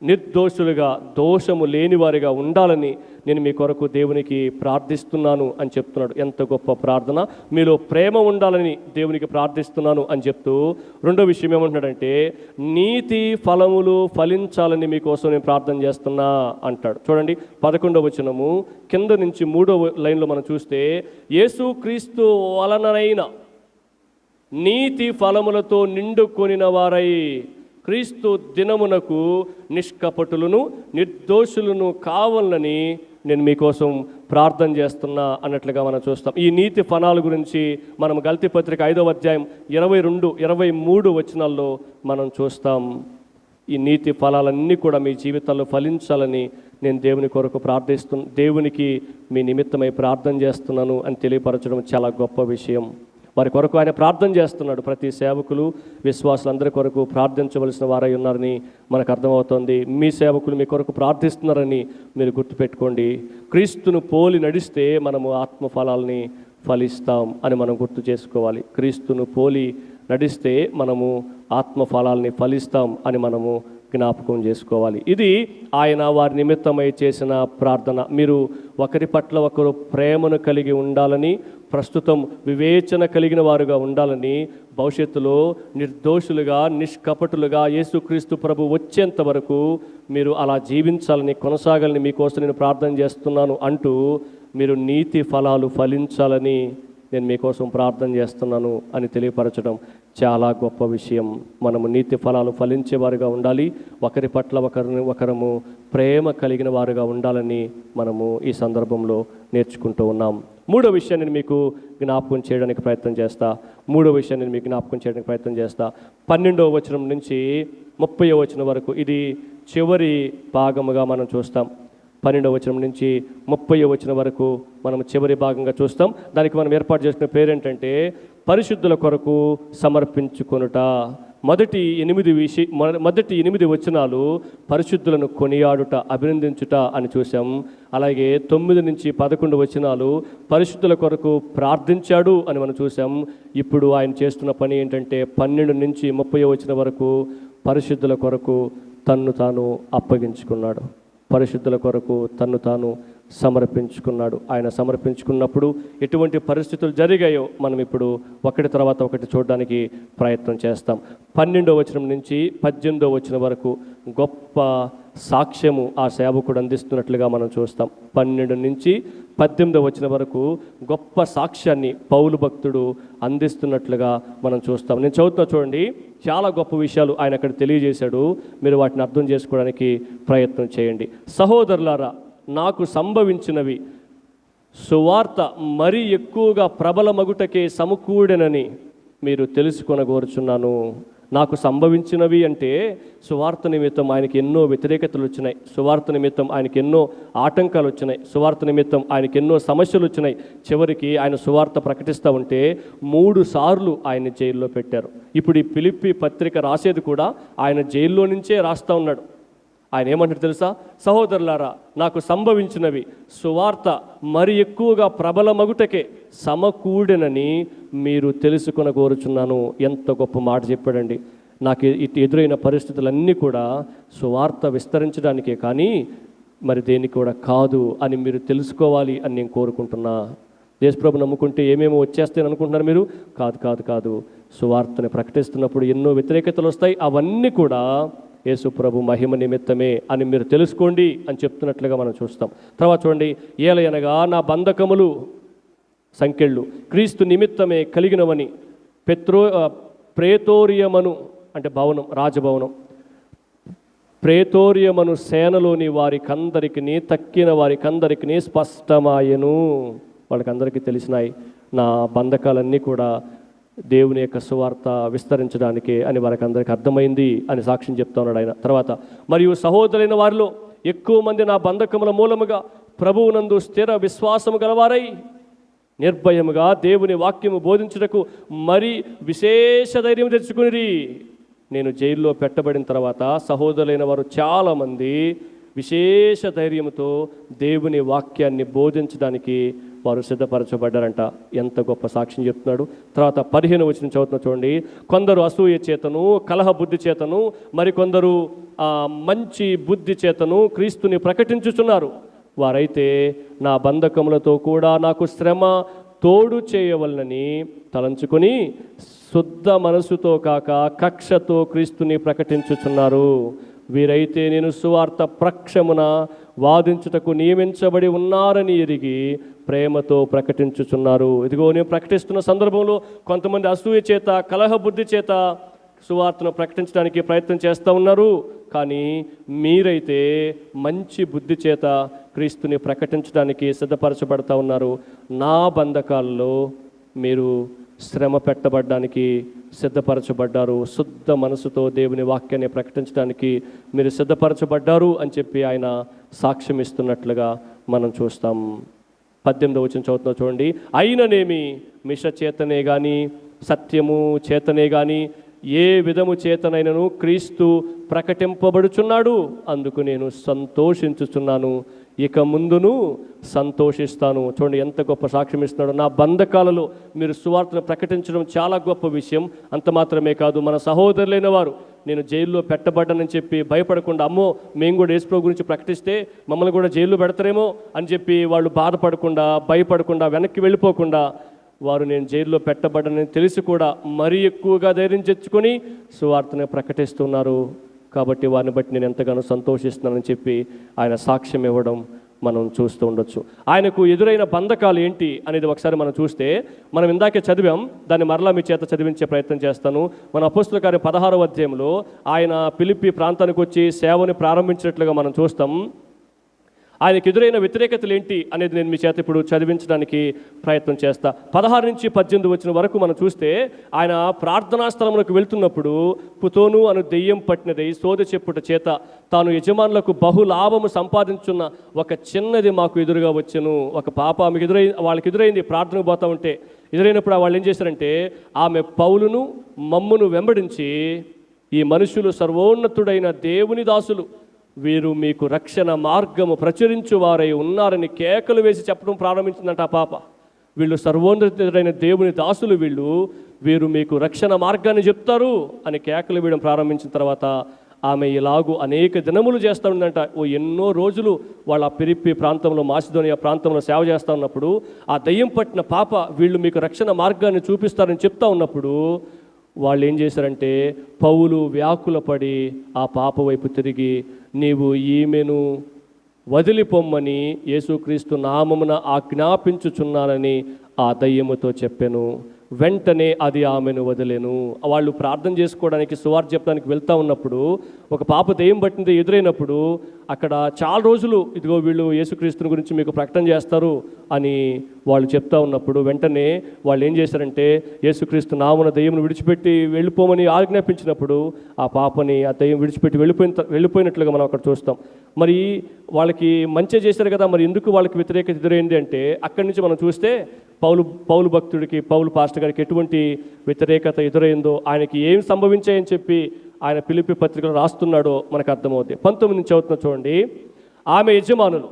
నిర్దోషులుగా, దోషము లేనివారిగా ఉండాలని నేను మీ కొరకు దేవునికి ప్రార్థిస్తున్నాను అని చెప్తున్నాడు. ఎంత గొప్ప ప్రార్థన! మీలో ప్రేమ ఉండాలని దేవునికి ప్రార్థిస్తున్నాను అని చెప్తూ రెండో విషయం ఏమంటున్నాడంటే నీతి ఫలములు ఫలించాలని మీకోసం నేను ప్రార్థన చేస్తున్నా అంటాడు. చూడండి 11వ వచనము కింద నుంచి 3వ లైన్లో మనం చూస్తే యేసు క్రీస్తు వలనైన నీతి ఫలములతో నిండుకొనిన వారై క్రీస్తు దినమునకు నిష్కపటులను నిర్దోషులను కావాలని నేను మీకోసం ప్రార్థన చేస్తున్నా అన్నట్లుగా మనం చూస్తాం. ఈ నీతి ఫలాల గురించి మనం గలతీ పత్రిక 5వ అధ్యాయం 22, 23 వచనాల్లో మనం చూస్తాం. ఈ నీతి ఫలాలన్నీ కూడా మీ జీవితాల్లో ఫలించాలని నేను దేవునికి మీ నిమిత్తమై ప్రార్థన చేస్తున్నాను అని తెలియపరచడం చాలా గొప్ప విషయం. వారి కొరకు ఆయన ప్రార్థన చేస్తున్నాడు. ప్రతి సేవకులు విశ్వాసులందరి కొరకు ప్రార్థించవలసిన వారై ఉన్నారని మనకు అర్థమవుతోంది. మీ సేవకులు మీ కొరకు ప్రార్థిస్తున్నారని మీరు గుర్తుపెట్టుకోండి. క్రీస్తును పోలి నడిస్తే మనము ఆత్మఫలాల్ని ఫలిస్తాం అని మనం గుర్తు చేసుకోవాలి. క్రీస్తును పోలి నడిస్తే మనము ఆత్మఫలాల్ని ఫలిస్తాం అని మనము జ్ఞాపకం చేసుకోవాలి. ఇది ఆయన వారి నిమిత్తమై చేసిన ప్రార్థన. మీరు ఒకరి పట్ల ఒకరు ప్రేమను కలిగి ఉండాలని, ప్రస్తుతం వివేచన కలిగిన వారుగా ఉండాలని, భవిష్యత్తులో నిర్దోషులుగా నిష్కపటులుగా యేసుక్రీస్తు ప్రభు వచ్చేంత వరకు మీరు అలా జీవించాలని, కొనసాగాలని మీకోసం నేను ప్రార్థన చేస్తున్నాను అంటూ మీరు నీతి ఫలాలు ఫలించాలని నేను మీకోసం ప్రార్థన చేస్తున్నాను అని తెలియపరచడం చాలా గొప్ప విషయం. మనము నీతి ఫలాలు ఫలించేవారుగా ఉండాలి. ఒకరి పట్ల ఒకరము ప్రేమ కలిగిన వారుగా ఉండాలని మనము ఈ సందర్భంలో నేర్చుకుంటూ ఉన్నాం. మూడో విషయాన్ని నేను మీకు జ్ఞాపకం చేయడానికి ప్రయత్నం చేస్తా. 12వ వచనం నుంచి 30వ వచనం వరకు ఇది చివరి భాగముగా మనం చూస్తాం. 12వ వచనం నుంచి 30వ వచనం వరకు మనం చివరి భాగంగా చూస్తాం. దానికి మనం ఏర్పాటు చేసుకునే పేరేంటంటే పరిశుద్ధుల కొరకు సమర్పించుకొనుట. మొదటి 8 వచనాలు పరిశుద్ధులను కొనియాడుట, అభినందించుట అని చూసాం. అలాగే 9 నుంచి 11 వచనాలు పరిశుద్ధుల కొరకు ప్రార్థించాడు అని మనం చూసాం. ఇప్పుడు ఆయన చేస్తున్న పని ఏంటంటే 12 నుంచి 30 వచనం వరకు పరిశుద్ధుల కొరకు తన్ను తాను అప్పగించుకున్నాడు. పరిశుద్ధుల కొరకు తన్ను తాను సమర్పించుకున్నాడు. ఆయన సమర్పించుకున్నప్పుడు ఎటువంటి పరిస్థితులు జరిగాయో మనం ఇప్పుడు ఒకటి తర్వాత ఒకటి చూడడానికి ప్రయత్నం చేస్తాం. 12వ వచనం నుంచి 18వ వచనం వరకు గొప్ప సాక్ష్యము ఆ సేవకుడు అందిస్తున్నట్లుగా మనం చూస్తాం. 12 నుంచి 18వ వచనం వరకు గొప్ప సాక్ష్యాన్ని పౌలు భక్తుడు అందిస్తున్నట్లుగా మనం చూస్తాం. నేను చదువుతున్నా చూడండి. చాలా గొప్ప విషయాలు ఆయన అక్కడ తెలియజేశాడు. మీరు వాటిని అర్థం చేసుకోవడానికి ప్రయత్నం చేయండి. సహోదరులారా, నాకు సంభవించినవి సువార్త మరీ ఎక్కువగా ప్రబలమగుటకే సమకూడెనని మీరు తెలుసుకొనగోరుచున్నాను. నాకు సంభవించినవి అంటే సువార్త నిమిత్తం ఆయనకి ఎన్నో వ్యతిరేకతలు వచ్చినాయి. సువార్త నిమిత్తం ఆయనకి ఎన్నో ఆటంకాలు వచ్చినాయి. సువార్త నిమిత్తం ఆయనకి ఎన్నో సమస్యలు వచ్చినాయి. చివరికి ఆయన సువార్త ప్రకటిస్తూ ఉంటే 3 సార్లు ఆయన జైల్లో పెట్టారు. ఇప్పుడు ఈ ఫిలిప్పీ పత్రిక రాసేది కూడా ఆయన జైల్లో నుంచే రాస్తూ ఉన్నాడు. ఆయన ఏమంటారు తెలుసా? సహోదరులారా, నాకు సంభవించినవి సువార్త మరి ఎక్కువగా ప్రబలమగుటకే సమకూడెనని మీరు తెలుసుకొనగోరుచున్నాను. ఎంత గొప్ప మాట చెప్పాడండి. నాకు ఎదురైన పరిస్థితులన్నీ కూడా సువార్త విస్తరించడానికే కానీ మరి దేనికి కూడా కాదు అని మీరు తెలుసుకోవాలి అని నేను కోరుకుంటున్నా. యేసుప్రభు నమ్ముకుంటే ఏమేమో వచ్చేస్తాయని అనుకుంటున్నారు మీరు? కాదు. సువార్తని ప్రకటిస్తున్నప్పుడు ఎన్నో వ్యతిరేకతలు వస్తాయి. అవన్నీ కూడా యేసుప్రభు మహిమ నిమిత్తమే అని మీరు తెలుసుకోండి అని చెప్తున్నట్లుగా మనం చూస్తాం. తర్వాత చూడండి. ఏలయనగా నా బంధకములు సంకెళ్ళు క్రీస్తు నిమిత్తమే కలిగినవని ప్రేతోరియమను అంటే భవనం, రాజభవనం, ప్రేతోరియమను సేనలోని వారికందరికి తక్కిన వారికందరికి స్పష్టమాయను. వాళ్ళకందరికీ తెలిసినాయి నా బంధకాలన్నీ కూడా దేవుని యొక్క సువార్త విస్తరించడానికి అని వారికి అందరికీ అర్థమైంది అని సాక్ష్యం చెప్తా ఉన్నాడు ఆయన. తర్వాత మరియు సహోదరులైన వారిలో ఎక్కువ మంది నా బంధకముల మూలముగా ప్రభువునందు స్థిర విశ్వాసము గలవారై నిర్భయముగా దేవుని వాక్యము బోధించుటకు మరి విశేష ధైర్యం తెచ్చుకుని. నేను జైల్లో పెట్టబడిన తర్వాత సహోదరులైన వారు చాలామంది విశేష ధైర్యంతో దేవుని వాక్యాన్ని బోధించడానికి వారు సిద్ధపరచబడ్డారంట. ఎంత గొప్ప సాక్ష్యం చెప్తున్నాడు. తర్వాత 15వ వచనం చదువుతున్నా చూడండి. కొందరు అసూయ చేతను కలహ బుద్ధి చేతను మరికొందరు మంచి బుద్ధి చేతను క్రీస్తుని ప్రకటించుచున్నారు. వారైతే నా బంధకములతో కూడా నాకు శ్రమ తోడు చేయవలనని తలంచుకొని శుద్ధ మనసుతో కాక కక్షతో క్రీస్తుని ప్రకటించుచున్నారు. వీరైతే నేను సువార్త ప్రక్షమున వాదించుటకు నియమించబడి ఉన్నారని ఎరిగి ప్రేమతో ప్రకటించుచున్నారు. ఇదిగో నేను ప్రకటిస్తున్న సందర్భంలో కొంతమంది అసూయ చేత కలహ బుద్ధి చేత సువార్తను ప్రకటించడానికి ప్రయత్నం చేస్తూ ఉన్నారు. కానీ మీరైతే మంచి బుద్ధి చేత క్రీస్తుని ప్రకటించడానికి సిద్ధపరచబడతా ఉన్నారు. నా బంధకాల్లో మీరు శ్రమ పెట్టబడ్డానికి సిద్ధపరచబడ్డారు. శుద్ధ మనసుతో దేవుని వాక్యాన్ని ప్రకటించడానికి మీరు సిద్ధపరచబడ్డారు అని చెప్పి ఆయన సాక్ష్యం ఇస్తున్నట్లుగా మనం చూస్తాం. 18వ వచనం చదువుతున్నా చూడండి. అయిననేమి మిష చేతనే కానీ సత్యము చేతనే కానీ ఏ విధము చేతనైనను క్రీస్తు ప్రకటింపబడుచున్నాడు, అందుకు నేను సంతోషించుచున్నాను, ఇక ముందును సంతోషిస్తాను. చూడండి ఎంత గొప్ప సాక్ష్యం ఇస్తున్నాడు. నా బంధకాలలో మీరు సువార్తను ప్రకటించడం చాలా గొప్ప విషయం. అంత మాత్రమే కాదు, మన సహోదరులైన వారు నేను జైల్లో పెట్టబడ్డానని చెప్పి భయపడకుండా, అమ్మో మేము కూడా యేసు గురించి ప్రకటిస్తే మమ్మల్ని కూడా జైల్లో పెడతారేమో అని చెప్పి వాళ్ళు బాధపడకుండా, భయపడకుండా, వెనక్కి వెళ్ళిపోకుండా, వారు నేను జైల్లో పెట్టబడ్డానని తెలిసి కూడా మరీ ఎక్కువగా ధైర్యం తెచ్చుకొని సువార్తను ప్రకటిస్తున్నారు. కాబట్టి వారిని బట్టి నేను ఎంతగానో సంతోషిస్తున్నానని చెప్పి ఆయన సాక్ష్యం ఇవ్వడం మనం చూస్తూ ఉండొచ్చు. ఆయనకు ఎదురైన బంధకాలు ఏంటి అనేది ఒకసారి మనం చూస్తే, మనం ఇందాకే చదివాం, దాన్ని మరలా మీ చేత చదివించే ప్రయత్నం చేస్తాను. మన అపోస్తలుల కార్యం 16వ అధ్యాయంలో ఆయన ఫిలిప్పీ ప్రాంతానికి వచ్చి సేవని ప్రారంభించినట్లుగా మనం చూస్తాం. ఆయనకు ఎదురైన వ్యతిరేకతలు ఏంటి అనేది నేను మీ చేత ఇప్పుడు చదివించడానికి ప్రయత్నం చేస్తా. 16 నుంచి 18 వచ్చిన వరకు మనం చూస్తే, ఆయన ప్రార్థనా స్థలములకు వెళ్తున్నప్పుడు పుతోను అను దెయ్యం పట్టినదై సోదె చెప్పుట చేత తాను యజమానులకు బహులాభము సంపాదించున్న ఒక చిన్నది మాకు ఎదురుగా వచ్చెను. ఒక పాప ఆమెకు వాళ్ళకి ఎదురైంది. ప్రార్థనకు పోతా ఉంటే ఎదురైనప్పుడు వాళ్ళు ఏం చేశారంటే, ఆమె పౌలును మమ్మును వెంబడించి, ఈ మనుషులు సర్వోన్నతుడైన దేవుని దాసులు, వీరు మీకు రక్షణ మార్గము ప్రచురించువారై ఉన్నారని కేకలు వేసి చెప్పడం ప్రారంభించిందంట ఆ పాప. వీళ్ళు సర్వోన్నతుడైన దేవుని దాసులు, వీరు మీకు రక్షణ మార్గాన్ని చెప్తారు అని కేకలు వేయడం ప్రారంభించిన తర్వాత ఆమె ఇలాగూ అనేక దినములు చేస్తూ ఉందంట. ఎన్నో రోజులు వాళ్ళ ఫిలిప్పీ ప్రాంతంలో, మాసిదోనియా ప్రాంతంలో సేవ చేస్తూ ఉన్నప్పుడు ఆ దయ్యం పట్టిన పాప వీళ్ళు మీకు రక్షణ మార్గాన్ని చూపిస్తారని చెప్తా ఉన్నప్పుడు వాళ్ళు ఏం చేశారంటే, పౌలు వ్యాకులపడి ఆ పాప వైపు తిరిగి, నీవు ఈమెను వదిలిపోమ్మని యేసుక్రీస్తు నామమున ఆజ్ఞాపించుచున్నానని ఆ దయ్యముతో చెప్పాను. వెంటనే అది ఆమెను వదిలేను. వాళ్ళు ప్రార్థన చేసుకోవడానికి, సువార్త చెప్పడానికి వెళ్తూ ఉన్నప్పుడు ఒక పాప దెయ్యం పట్టింది ఎదురైనప్పుడు అక్కడ చాలా రోజులు ఇదిగో వీళ్ళు యేసుక్రీస్తుని గురించి మీకు ప్రకటన చేస్తారు అని వాళ్ళు చెప్తా ఉన్నప్పుడు వెంటనే వాళ్ళు ఏం చేశారంటే, యేసుక్రీస్తు నామమున దెయ్యంను విడిచిపెట్టి వెళ్ళిపోమని ఆజ్ఞాపించినప్పుడు ఆ పాపని ఆ దెయ్యం విడిచిపెట్టి వెళ్ళిపోయినట్లుగా మనం అక్కడ చూస్తాం. మరి వాళ్ళకి మంచి చేశారు కదా, మరి ఎందుకు వాళ్ళకి వ్యతిరేకత ఎదురైంది అంటే, అక్కడి నుంచి మనం చూస్తే పౌలు భక్తుడికి, పౌలు పాస్టర్ గారికి ఎటువంటి వ్యతిరేకత ఎదురైందో, ఆయనకి ఏం సంభవించాయని చెప్పి ఆయన ఫిలిప్పీ పత్రికలో రాస్తున్నాడో మనకు అర్థమవుతుంది. 19 నుంచి చదువుతున్నా చూడండి. ఆమె యజమానులు,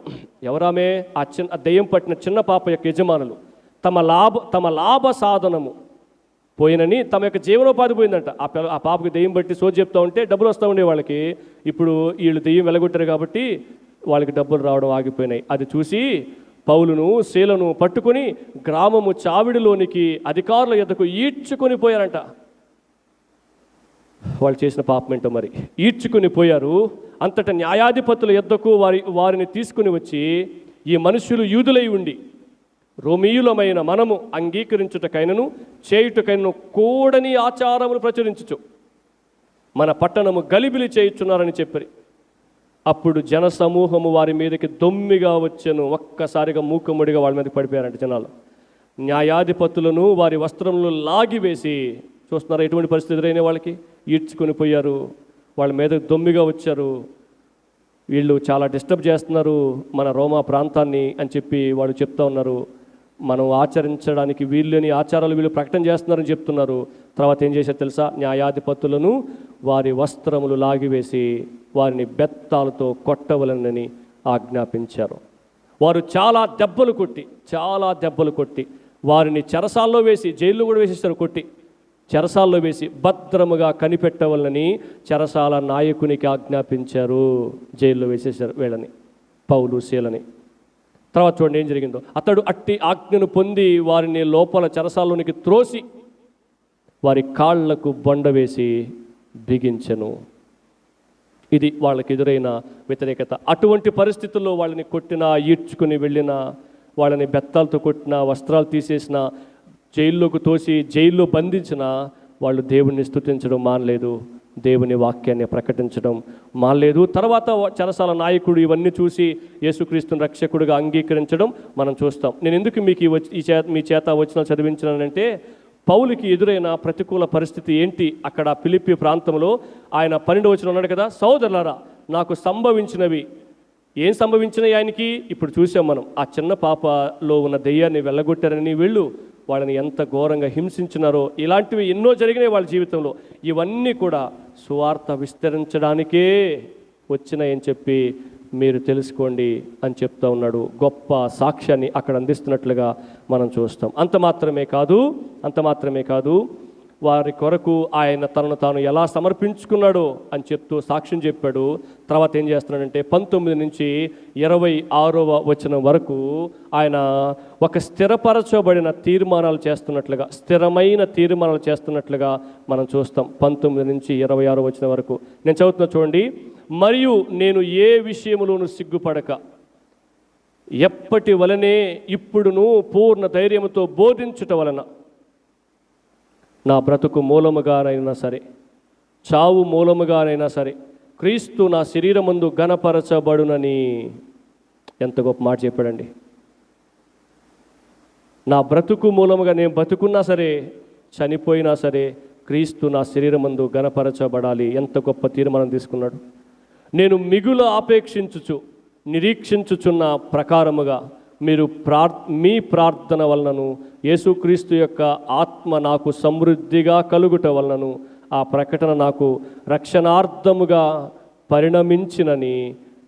ఎవరామె? ఆ దెయ్యం పట్టిన చిన్న పాప యొక్క యజమానులు తమ లాభ సాధనము పోయినని, తమ యొక్క జీవనోపాధి పోయిందంట. ఆ పాపకి దెయ్యం బట్టి సోది చెప్తా ఉంటే డబ్బులు వస్తూ ఉండే వాళ్ళకి. ఇప్పుడు వీళ్ళు దెయ్యం వెలగొట్టారు కాబట్టి వాళ్ళకి డబ్బులు రావడం ఆగిపోయినాయి. అది చూసి పౌలును శీలను పట్టుకొని గ్రామము చావిడిలోనికి అధికారుల యొద్దకు ఈడ్చుకొని పోయారంట. వాళ్ళు చేసిన పాపమేంటో మరి, ఈడ్చుకొని పోయారు. అంతటా న్యాయాధిపతుల యొద్దకు వారిని తీసుకుని వచ్చి, ఈ మనుష్యులు యూదులై ఉండి రోమీయులమైన మనము అంగీకరించుటకైనను చేయుటకైనను కూడని ఆచారములు ప్రచురించుచు మన పట్టణము గలిబిలి చేయుచున్నారని చెప్పారు. అప్పుడు జన సమూహము వారి మీదకి దొమ్మిగా వచ్చెను. ఒక్కసారిగా మూకముడిగా వాళ్ళ మీదకి పడిపోయారంట జనాలు. న్యాయాధిపతులను వారి వస్త్రములు లాగివేసి, చూస్తున్నారా ఎటువంటి పరిస్థితి ఎదురైన వాళ్ళకి, ఈడ్చుకొని పోయారు. వాళ్ళ మీద దొమ్మిగా వచ్చారు. వీళ్ళు చాలా డిస్టర్బ్ చేస్తున్నారు మన రోమా ప్రాంతాన్ని అని చెప్పి వాళ్ళు చెప్తా ఉన్నారు. మనం ఆచరించడానికి వీళ్ళని ఆచారాలు వీళ్ళు ప్రకటన చేస్తున్నారని చెప్తున్నారు. తర్వాత ఏం చేశారు తెలుసా? న్యాయాధిపతులను వారి వస్త్రములు లాగివేసి వారిని బెత్తాలతో కొట్టవలనని ఆజ్ఞాపించారు. వారు చాలా దెబ్బలు కొట్టి వారిని చెరసాల్లో వేసి, జైల్లో కూడా వేసేస్తారు, కొట్టి చెరసాల్లో వేసి భద్రముగా కనిపెట్టవలనని చెరసాల నాయకునికి ఆజ్ఞాపించారు. జైల్లో వేసేసారు వీళ్ళని, పౌలు శీలని. తర్వాత చూడండి ఏం జరిగిందో. అతడు అట్టి ఆజ్ఞను పొంది వారిని లోపల చెరసాల్లోనికి త్రోసి వారి కాళ్లకు బొండ వేసి బిగించెను. ఇది వాళ్ళకి ఎదురైన వ్యతిరేకత. అటువంటి పరిస్థితుల్లో వాళ్ళని కొట్టినా, ఈడ్చుకుని వెళ్ళినా, వాళ్ళని బెత్తాలతో కొట్టినా, వస్త్రాలు తీసేసిన, జైల్లోకి తోసి జైల్లో బంధించిన వాళ్ళు దేవుణ్ణి స్తుతించడం మానలేదు, దేవుని వాక్యాన్ని ప్రకటించడం మానలేదు. తర్వాత చెరసాల నాయకుడు ఇవన్నీ చూసి యేసుక్రీస్తుని రక్షకుడిగా అంగీకరించడం మనం చూస్తాం. నేను ఎందుకు మీకు మీ చేత వచనాలు చదివించానంటే, పౌలుకి ఎదురైన ప్రతికూల పరిస్థితి ఏంటి? అక్కడ ఫిలిప్పి ప్రాంతంలో ఆయన 12వ వచనం ఉన్నాడు కదా, సోదరులారా నాకు సంభవించినవి. ఏం సంభవించినాయి ఆయనకి? ఇప్పుడు చూసాం మనం. ఆ చిన్న పాపలో ఉన్న దెయ్యాన్ని వెళ్ళగొట్టారని వీళ్ళు వాళ్ళని ఎంత ఘోరంగా హింసించినారో, ఇలాంటివి ఎన్నో జరిగినాయి వాళ్ళ జీవితంలో. ఇవన్నీ కూడా సువార్త విస్తరించడానికే వచ్చినాయని చెప్పి మీరు తెలుసుకోండి అని చెప్తా ఉన్నాడు. గొప్ప సాక్ష్యాన్ని అక్కడ అందిస్తున్నట్లుగా మనం చూస్తాం. అంత మాత్రమే కాదు వారి కొరకు ఆయన తనను తాను ఎలా సమర్పించుకున్నాడో అని చెప్తూ సాక్ష్యం చెప్పాడు. తర్వాత ఏం చేస్తున్నాడంటే 19 నుంచి 26వ వచనం వరకు ఆయన ఒక స్థిరపరచబడిన తీర్మానాలు చేస్తున్నట్లుగా, స్థిరమైన తీర్మానాలు చేస్తున్నట్లుగా మనం చూస్తాం. 19 నుంచి 26వ వచనం వరకు నేను చదువుతున్నా చూడండి. మరియు నేను ఏ విషయములోనూ సిగ్గుపడక ఎప్పటి వలనే ఇప్పుడును పూర్ణ ధైర్యముతో బోధించుట వలన నా బ్రతుకు మూలముగానైనా సరే, చావు మూలముగానైనా సరే, క్రీస్తు నా శరీరమందు ఘనపరచబడునని. ఎంత గొప్ప మాట చెప్పాడండి. నా బ్రతుకు మూలముగా నేను బతుకున్నా సరే, చనిపోయినా సరే, క్రీస్తు నా శరీరమందు ఘనపరచబడాలి. ఎంత గొప్ప తీర్మానం తీసుకున్నాడు. నేను మిగులు ఆపేక్షించుచు నిరీక్షించుచున్న ప్రకారముగా మీరు మీ ప్రార్థన వలనను యేసుక్రీస్తు యొక్క ఆత్మ నాకు సమృద్ధిగా కలుగుట వలనను ఆ ప్రకటన నాకు రక్షణార్థముగా పరిణమించినని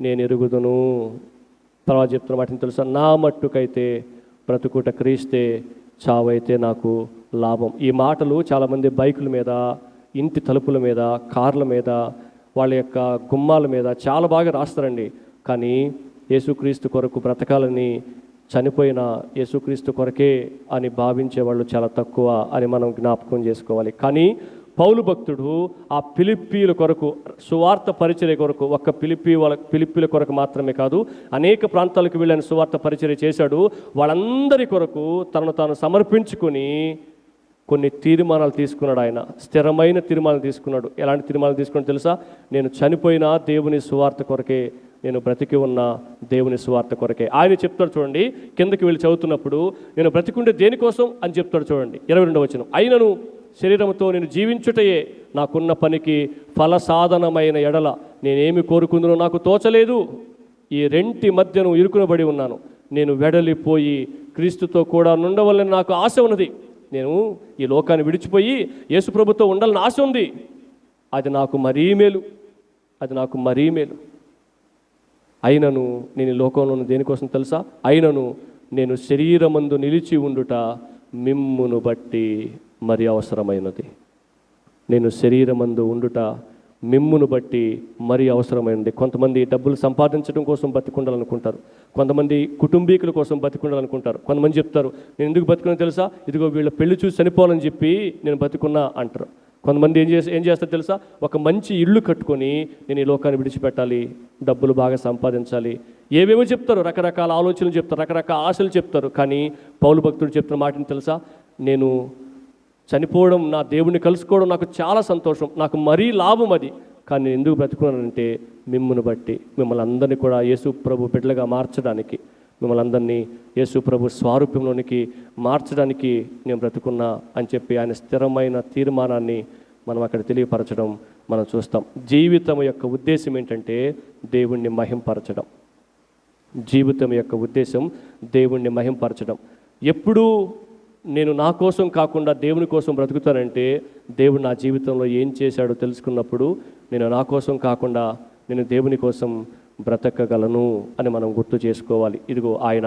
నేను ఎరుగుదును. తర్వాత చెప్తున్న వాటిని తెలుసా, నా మట్టుకైతే బ్రతుకుట క్రీస్తే, చావైతే నాకు లాభం. ఈ మాటలు చాలామంది బైకుల మీద, ఇంటి తలుపుల మీద, కార్ల మీద, వాళ్ళ యొక్క గుమ్మాల మీద చాలా బాగా రాస్తారండి. కానీ యేసుక్రీస్తు కొరకు బ్రతకాలని, చనిపోయిన యేసుక్రీస్తు కొరకే అని భావించే వాళ్ళు చాలా తక్కువ అని మనం జ్ఞాపకం చేసుకోవాలి. కానీ పౌలు భక్తుడు ఆ ఫిలిప్పీల కొరకు, సువార్త పరిచర్య కొరకు, ఒక్క ఫిలిప్పీల కొరకు మాత్రమే కాదు, అనేక ప్రాంతాలకు వెళ్ళని సువార్త పరిచర్య చేశాడు. వాళ్ళందరి కొరకు తనను తాను సమర్పించుకొని కొన్ని తీర్మానాలు తీసుకున్నాడు. ఆయన స్థిరమైన తీర్మానాలు తీసుకున్నాడు. ఎలాంటి తీర్మానాలు తీసుకున్నాడు తెలుసా? నేను చనిపోయినా దేవుని సువార్త కొరకే, నేను బ్రతికి ఉన్న దేవుని సువార్త కొరకే. ఆయన చెప్తాడు చూడండి, కిందకి వెళ్ళి చదువుతున్నప్పుడు, నేను బ్రతికుండే దేనికోసం అని చెప్తాడు చూడండి. 22వ వచనం, అయినను శరీరంతో నేను జీవించుటయే నాకున్న పనికి ఫలసాధనమైన ఎడల నేనేమి కోరుకుందునో నాకు తోచలేదు. ఈ రెంటి మధ్యను ఇరుకునబడి ఉన్నాను. నేను వెడలిపోయి క్రీస్తుతో కూడా నుండవలని నాకు ఆశ ఉన్నది. నేను ఈ లోకాన్ని విడిచిపోయి యేసుప్రభుతో ఉండాలని ఆశ ఉంది. అది నాకు మరీ మేలు. అయినను నేను ఈ లోకంలో ఉన్న దేనికోసం తెలుసా? అయినను నేను శరీరమందు నిలిచి ఉండుట మిమ్మును బట్టి మరి అవసరమైనది. నేను శరీరమందు ఉండుట మిమ్మును బట్టి మరి అవసరమైనది. కొంతమంది డబ్బులు సంపాదించడం కోసం బతికుండాలనుకుంటారు. కొంతమంది కుటుంబీకుల కోసం బతికుండాలనుకుంటారు. కొంతమంది చెప్తారు, నేను ఎందుకు బతుకున్నా తెలుసా? ఇదిగో వీళ్ళ పెళ్లి చూసి చనిపోవాలని చెప్పి నేను బతుకున్నా అంటారు. కొంతమంది ఏం చేస్తారు తెలుసా? ఒక మంచి ఇల్లు కట్టుకొని నేను ఈ లోకాన్ని విడిచిపెట్టాలి, డబ్బులు బాగా సంపాదించాలి, ఏవేవో చెప్తారు, రకరకాల ఆలోచనలు చెప్తారు, రకరకాల ఆశలు చెప్తారు. కానీ పౌలు భక్తుడు చెప్తున్న మాటని తెలుసా? నేను చనిపోవడం, నా దేవుణ్ణి కలుసుకోవడం నాకు చాలా సంతోషం, నాకు మరీ లాభం అది. కానీ నేను ఎందుకు బ్రతుకున్నానంటే మిమ్మును బట్టి, మిమ్మల్ని అందరినీ కూడా యేసు ప్రభు బిడ్డలుగా మార్చడానికి, మిమ్మల్ని అందరినీ యేసు ప్రభు స్వారూప్యంలోనికి మార్చడానికి నేను బ్రతుకున్నా అని చెప్పి ఆయన స్థిరమైన తీర్మానాన్ని మనం అక్కడ తెలియపరచడం మనం చూస్తాం. జీవితం యొక్క ఉద్దేశం ఏంటంటే దేవుణ్ణి మహింపరచడం. జీవితం యొక్క ఉద్దేశం దేవుణ్ణి మహింపరచడం. ఎప్పుడూ నేను నా కోసం కాకుండా దేవుని కోసం బ్రతుకుతానంటే దేవుడు నా జీవితంలో ఏం చేశాడో తెలుసుకున్నప్పుడు నేను నా కోసం కాకుండా నేను దేవుని కోసం బ్రతకగలను అని మనం గుర్తు చేసుకోవాలి. ఇదిగో ఆయన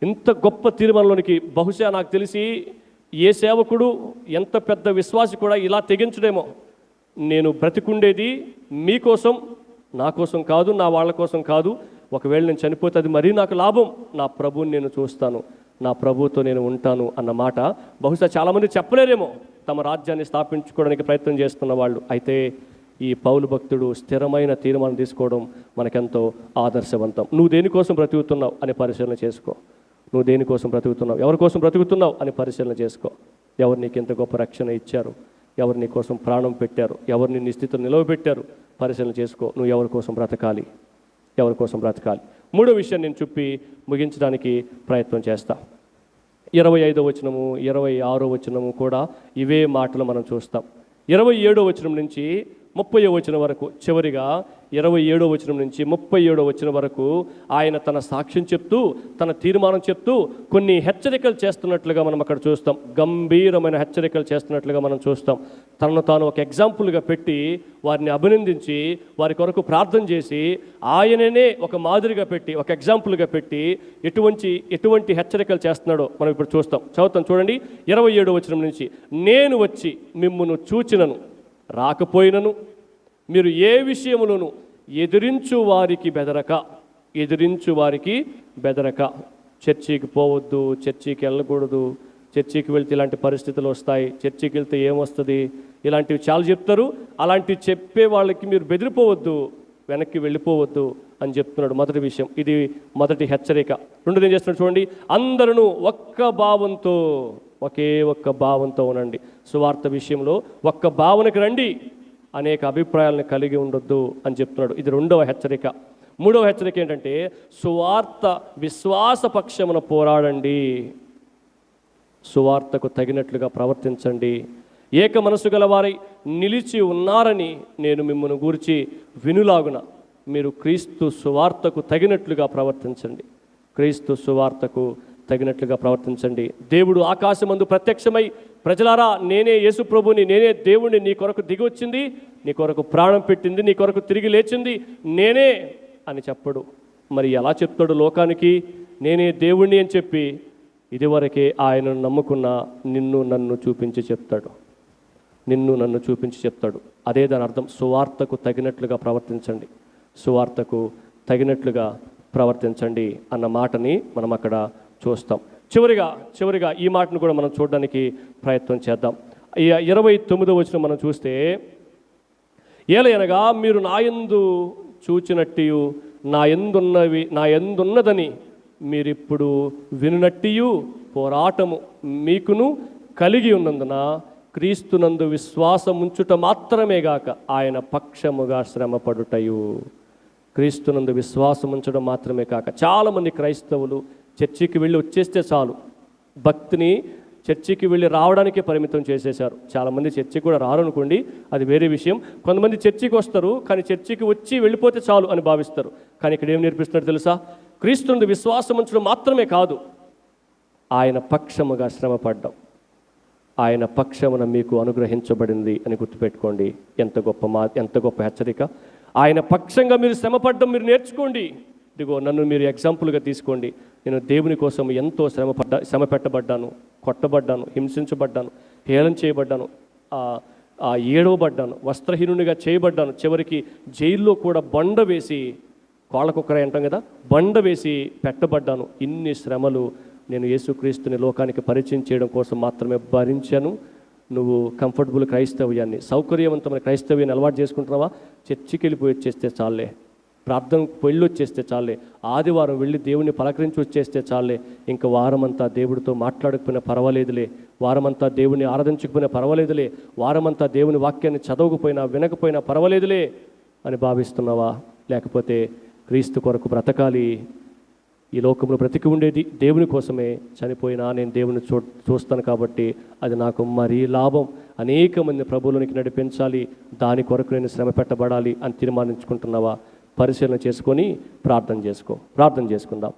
ఇంత గొప్ప తీర్మానంలోనికి బహుశా నాకు తెలిసి ఏ సేవకుడు, ఎంత పెద్ద విశ్వాసి కూడా ఇలా తెగించడేమో. నేను బ్రతికుండేది మీకోసం, నా కోసం కాదు, నా వాళ్ళ కోసం కాదు. ఒకవేళ నేను చనిపోతే అది మరీ నాకు లాభం, నా ప్రభువుని నేను చూస్తాను, నా ప్రభువుతో నేను ఉంటాను అన్న మాట బహుశా చాలామంది చెప్పలేరేమో, తమ రాజ్యాన్ని స్థాపించుకోవడానికి ప్రయత్నం చేస్తున్న వాళ్ళు. అయితే ఈ పౌలు భక్తుడు స్థిరమైన తీర్మానం తీసుకోవడం మనకెంతో ఆదర్శవంతం. నువ్వు దేనికోసం బ్రతుకుతున్నావు అని పరిశీలన చేసుకో. నువ్వు దేనికోసం బ్రతుకుతున్నావు, ఎవరి కోసం బ్రతుకుతున్నావు అని పరిశీలన చేసుకో. ఎవరు నీకు ఇంత గొప్ప రక్షణ ఇచ్చారు, ఎవరు నీ కోసం ప్రాణం పెట్టారు, ఎవరు నీ స్థితిలో నిలవబెట్టారు, పరిశీలన చేసుకో. నువ్వు ఎవరి కోసం బ్రతకాలి, ఎవరి కోసం బ్రతకాలి. మూడో విషయం నేను చెప్పి ముగించడానికి ప్రయత్నం చేస్తా. 25వ వచనము 26వ వచనము కూడా ఇవే మాటలు మనం చూస్తాం. 27వ వచనం నుంచి 30వ వచనం వరకు, చివరిగా 27వ వచనం నుంచి 37వ వచనం వరకు ఆయన తన సాక్ష్యం చెప్తూ, తన తీర్మానం చెప్తూ కొన్ని హెచ్చరికలు చేస్తున్నట్లుగా మనం అక్కడ చూస్తాం. గంభీరమైన హెచ్చరికలు చేస్తున్నట్లుగా మనం చూస్తాం. తనను తాను ఒక ఎగ్జాంపుల్గా పెట్టి, వారిని అభినందించి, వారి కొరకు ప్రార్థన చేసి, ఆయననే ఒక మాదిరిగా పెట్టి, ఒక ఎగ్జాంపుల్గా పెట్టి ఎటువంటి హెచ్చరికలు చేస్తున్నాడో మనం ఇప్పుడు చూస్తాం. చదువుతాం చూడండి. 27వ వచనం నుంచి, నేను వచ్చి మిమ్మును చూచినను రాకపోయినను మీరు ఏ విషయములను ఎదిరించు వారికి బెదరక చర్చికి పోవద్దు, చర్చికి వెళ్ళకూడదు, చర్చికి వెళ్తే ఇలాంటి పరిస్థితులు వస్తాయి, చర్చికి వెళ్తే ఏమొస్తుంది, ఇలాంటివి చాలా చెప్తారు. అలాంటివి చెప్పే వాళ్ళకి మీరు బెదిరిపోవద్దు, వెనక్కి వెళ్ళిపోవద్దు అని చెప్తున్నాడు. మొదటి విషయం, ఇది మొదటి హెచ్చరిక. రెండోది ఏం చేస్తున్నాడు చూడండి, అందరూ ఒకే ఒక్క భావంతో ఉండండి. సువార్త విషయంలో ఒక్క భావనకు రండి, అనేక అభిప్రాయాలను కలిగి ఉండొద్దు అని చెప్తున్నాడు. ఇది రెండవ హెచ్చరిక. మూడవ హెచ్చరిక ఏంటంటే, సువార్త విశ్వాస పక్షమున పోరాడండి, సువార్తకు తగినట్లుగా ప్రవర్తించండి, ఏక మనసు గలవారై నిలిచి ఉన్నారని నేను మిమ్మల్ని గూర్చి వినులాగున మీరు క్రీస్తు సువార్తకు తగినట్లుగా ప్రవర్తించండి, క్రీస్తు సువార్తకు తగినట్లుగా ప్రవర్తించండి. దేవుడు ఆకాశమందు ప్రత్యక్షమై, ప్రజలారా నేనే యేసు ప్రభుని, నేనే దేవుణ్ణి, నీ కొరకు దిగి వచ్చింది, నీ కొరకు ప్రాణం పెట్టింది, నీ కొరకు తిరిగి లేచింది నేనే అని చెప్పడు. మరి ఎలా చెప్తాడు లోకానికి నేనే దేవుణ్ణి అని చెప్పి? ఇదివరకే ఆయనను నమ్ముకున్న నిన్ను నన్ను చూపించి చెప్తాడు. అదే దాని అర్థం, సువార్తకు తగినట్లుగా ప్రవర్తించండి, సువార్తకు తగినట్లుగా ప్రవర్తించండి అన్న మాటని మనం అక్కడ చూస్తాం. చివరిగా ఈ మాటను కూడా మనం చూడడానికి ప్రయత్నం చేద్దాం. 29వ వచనం మనం చూస్తే, ఏలయనగా మీరు నాయందు చూచినట్టు నా యందున్నదని మీరిప్పుడు వినునట్టు పోరాటము మీకును కలిగి ఉన్నందున క్రీస్తునందు విశ్వాసముంచుట మాత్రమే గాక ఆయన పక్షముగా శ్రమపడుటయు. క్రీస్తునందు విశ్వాసముంచడం మాత్రమే కాక, చాలామంది క్రైస్తవులు చర్చికి వెళ్ళి వచ్చేస్తే చాలు, భక్తిని చర్చికి వెళ్ళి రావడానికి పరిమితం చేసేశారు. చాలామంది చర్చికి కూడా రారు అనుకోండి, అది వేరే విషయం. కొంతమంది చర్చికి వస్తారు, కానీ చర్చికి వచ్చి వెళ్ళిపోతే చాలు అని భావిస్తారు. కానీ ఇక్కడ ఏం నేర్పిస్తున్నాడు తెలుసా? క్రీస్తునందు విశ్వాసం ఉంచడం మాత్రమే కాదు, ఆయన పక్షముగా శ్రమపడ్డాం, ఆయన పక్షమున మీకు అనుగ్రహించబడింది అని గుర్తుపెట్టుకోండి. ఎంత గొప్ప హెచ్చరిక! ఆయన పక్షంగా మీరు శ్రమపడ్డం మీరు నేర్చుకోండి. ఇదిగో నన్ను మీరు ఎగ్జాంపుల్గా తీసుకోండి. నేను దేవుని కోసం ఎంతో శ్రమ పెట్టబడ్డాను, కొట్టబడ్డాను, హింసించబడ్డాను, హేళన చేయబడ్డాను, ఏడవబడ్డాను, వస్త్రహీనునిగా చేయబడ్డాను, చివరికి జైల్లో కూడా బండ వేసి, కోళ్ళకొక్కరే అంటాం కదా, బండ వేసి పెట్టబడ్డాను. ఇన్ని శ్రమలు నేను యేసుక్రీస్తుని లోకానికి పరిచయం చేయడం కోసం మాత్రమే భరించాను. నువ్వు కంఫర్టబుల్ క్రైస్తవ్యాన్ని, సౌకర్యవంతమైన క్రైస్తవ్యాన్ని అలవాటు చేసుకుంటున్నావా? చర్చికి వెళ్ళిపోయి వచ్చేస్తే చాలే, ప్రార్థనకు వెళ్ళి వచ్చేస్తే చాలే, ఆదివారం వెళ్ళి దేవుని పలకరించి వచ్చేస్తే చాలే, ఇంకా వారమంతా దేవుడితో మాట్లాడకపోయినా పర్వాలేదులే, వారమంతా దేవుని ఆరాధించకపోయినా పర్వాలేదులే, వారమంతా దేవుని వాక్యాన్ని చదవకపోయినా వినకపోయినా పర్వాలేదులే అని భావిస్తున్నావా? లేకపోతే క్రీస్తు కొరకు బ్రతకాలి, ఈ లోకంలో బ్రతికి ఉండేది దేవుని కోసమే, చనిపోయినా నేను దేవుని చూస్తాను కాబట్టి అది నాకు మరీ లాభం, అనేక మంది ప్రభువులోనికి నడిపించాలి, దాని కొరకు నేను శ్రమ పెట్టబడాలి అని తీర్మానించుకుంటున్నావా? పరిశీలన చేసుకొని ప్రార్థన చేసుకుందాం.